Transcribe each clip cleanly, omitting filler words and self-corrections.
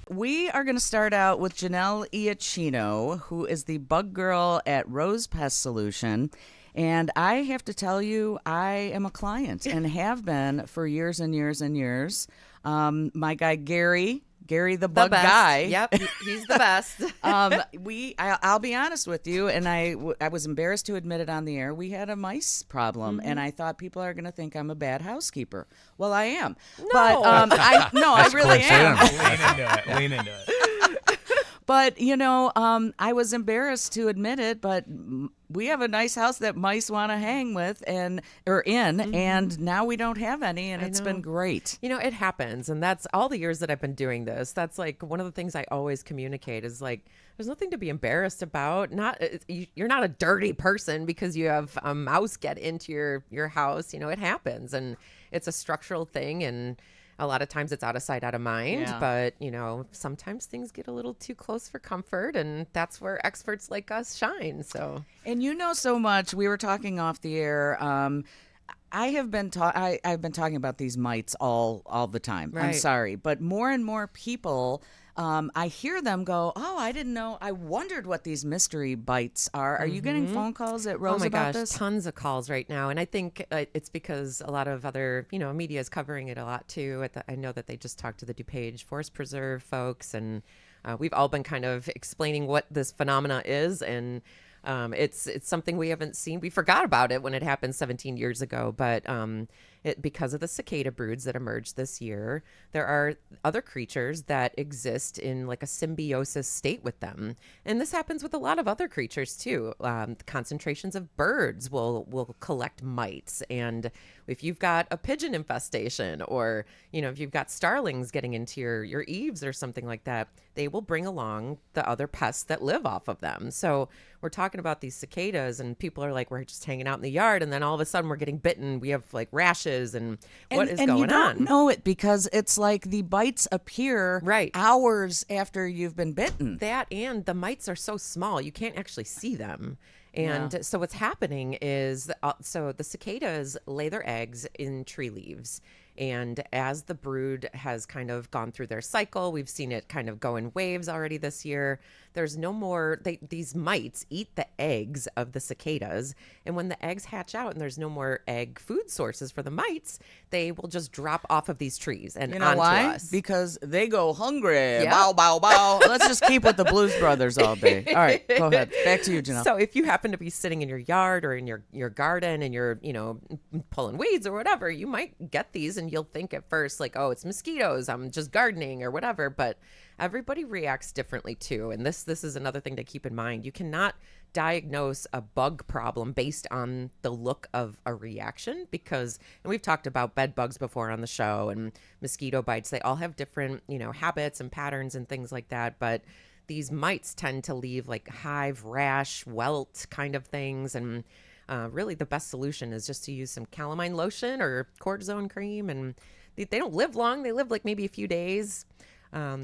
We are going to start out with Janelle Iacchino, who is the bug girl at Rose Pest Solution. And I have to tell you, I am a client and have been for years and years and years. My guy, Gary the bug guy. Yep, he's the best. I'll be honest with you, and I was embarrassed to admit it on the air. We had a mice problem, and I thought people are going to think I'm a bad housekeeper. Well, I am. No. But I really am. Lean into it. But, I was embarrassed to admit it, but we have a nice house that mice want to hang with and now we don't have any, and it's been great. It happens, and that's all the years that I've been doing this. That's like one of the things I always communicate is like, there's nothing to be embarrassed about. You're not a dirty person because you have a mouse get into your house. It happens, and it's a structural thing, and a lot of times it's out of sight, out of mind. Yeah. But, sometimes things get a little too close for comfort, and that's where experts like us shine. So, and so much. We were talking off the air. I've been talking about these mites all the time. Right. I'm sorry, but more and more people. I hear them go, oh, I didn't know. I wondered what these mystery bites are. Are you getting phone calls at Rose about this? Tons of calls right now. And I think it's because a lot of other, media is covering it a lot too. I know that they just talked to the DuPage Forest Preserve folks, and we've all been kind of explaining what this phenomena is. And it's something we haven't seen. We forgot about it when it happened 17 years ago, but because of the cicada broods that emerged this year, there are other creatures that exist in like a symbiosis state with them. And this happens with a lot of other creatures too. Concentrations of birds will collect mites. And if you've got a pigeon infestation, or, if you've got starlings getting into your eaves or something like that, they will bring along the other pests that live off of them. So we're talking about these cicadas, and people are like, we're just hanging out in the yard, and then all of a sudden we're getting bitten. We have like rashes, and what is going on? And you don't know it because it's like the bites appear hours after you've been bitten. That, and the mites are so small, you can't actually see them. And so what's happening is, so the cicadas lay their eggs in tree leaves. And as the brood has kind of gone through their cycle, we've seen it kind of go in waves already this year. There's no more, these mites eat the eggs of the cicadas. And when the eggs hatch out and there's no more egg food sources for the mites, they will just drop off of these trees and onto us. Because they go hungry. Yep. Bow, bow, bow. Let's just keep with the Blues Brothers all day. All right, go ahead. Back to you, Janelle. So if you happen to be sitting in your yard or in your garden and you're, pulling weeds or whatever, you might get these and you'll think at first like, oh, it's mosquitoes, I'm just gardening or whatever. But everybody reacts differently too. And this is another thing to keep in mind. You cannot diagnose a bug problem based on the look of a reaction, because, and we've talked about bed bugs before on the show, and mosquito bites, they all have different, habits and patterns and things like that. But these mites tend to leave like hive, rash, welt kind of things. And really the best solution is just to use some calamine lotion or cortisone cream. And they don't live long. They live like maybe a few days.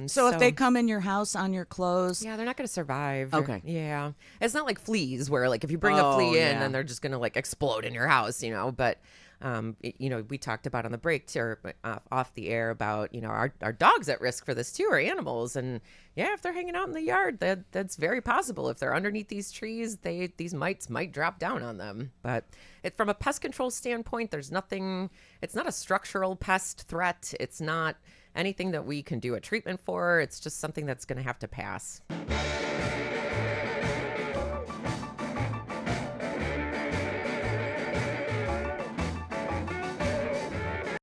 So if they come in your house on your clothes, yeah, they're not going to survive. Okay. Yeah. It's not like fleas where like if you bring a flea in, then they're just going to like explode in your house, but we talked about on the break too, off the air about, our dogs at risk for this too, or animals. And yeah, if they're hanging out in the yard, that's very possible. If they're underneath these trees, these mites might drop down on them. But from a pest control standpoint, there's nothing, it's not a structural pest threat. It's not anything that we can do a treatment for. It's just something that's going to have to pass.